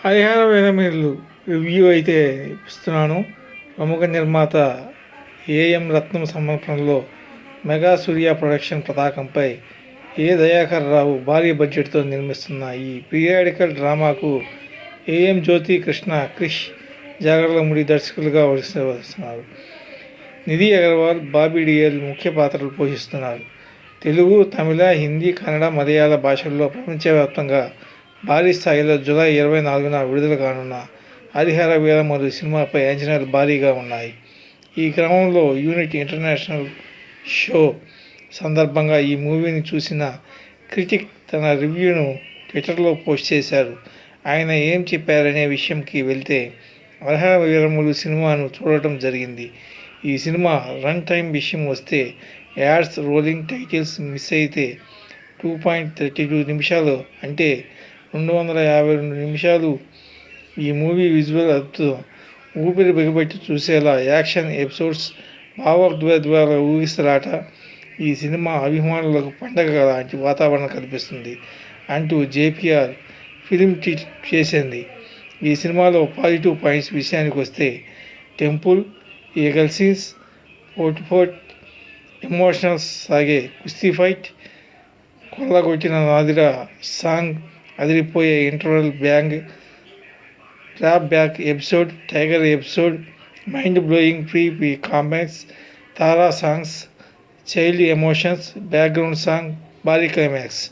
Harihara Veeramallu review అయితే ఇస్తున్నాను. ప్రముఖ నిర్మాత ఏఎం రత్నం సమర్పణలో మెగా సూర్య ప్రొడక్షన్ పతాకంపై ఏ దయాకర్ రావు భారీ బడ్జెట్తో నిర్మిస్తున్న ఈ పీరియాడికల్ డ్రామాకు ఏఎం జ్యోతి కృష్ణ క్రిష్ జాగర్లముడి దర్శకులుగా వస్తున్నారు. నిధి అగర్వాల్, బాబీ డియోల్ ముఖ్య పాత్రలు పోషిస్తున్నారు. తెలుగు, తమిళ, హిందీ, కన్నడ, మలయాళ భాషల్లో ప్రపంచవ్యాప్తంగా భారీ స్థాయిలో జూలై 24న విడుదల కానున్న హరిహర వీరమల్లు సినిమాపై అంచనాలు భారీగా ఉన్నాయి. ఈ క్రమంలో యూనిట్ ఇంటర్నేషనల్ షో సందర్భంగా ఈ మూవీని చూసిన క్రిటిక్ తన రివ్యూను ట్విట్టర్లో పోస్ట్ చేశారు. ఆయన ఏం చెప్పారనే విషయంకి వెళ్తే, హరిహర వీరమల్లు సినిమాను చూడటం జరిగింది. ఈ సినిమా రన్ టైం విషయం వస్తే యాడ్స్, రోలింగ్ టైటిల్స్ మిస్ అయితే 2.32 నిమిషాలు అంటే 252 నిమిషాలు. ఈ మూవీ విజువల్ అద్భుతం. ఊపిరి బిగబెట్టి చూసేలా యాక్షన్ ఎపిసోడ్స్, భావోద్వేగాల ఊగిసలాట. ఈ సినిమా అభిమానులకు పండగ లాంటి వాతావరణం కల్పిస్తుంది అంటూ జేపీఆర్ ఫిలిం ట్వీట్ చేసింది. ఈ సినిమాలో పాజిటివ్ పాయింట్స్ విషయానికి వస్తే, temple, eagle scenes, fort emotionals, సాగే కుస్తీ ఫైట్, కొల్లగొట్టిన నాదిరా సాంగ్, అదిరిపోయే interval bang, trap back episode, tiger episode, mind blowing pre climax, Tara songs, child emotions, background song, భారీ క్లైమాక్స్.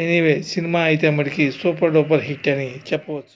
ఎనీవే, సినిమా అయితే మటుకి సూపర్ డూపర్ హిట్ అని చెప్పవచ్చు.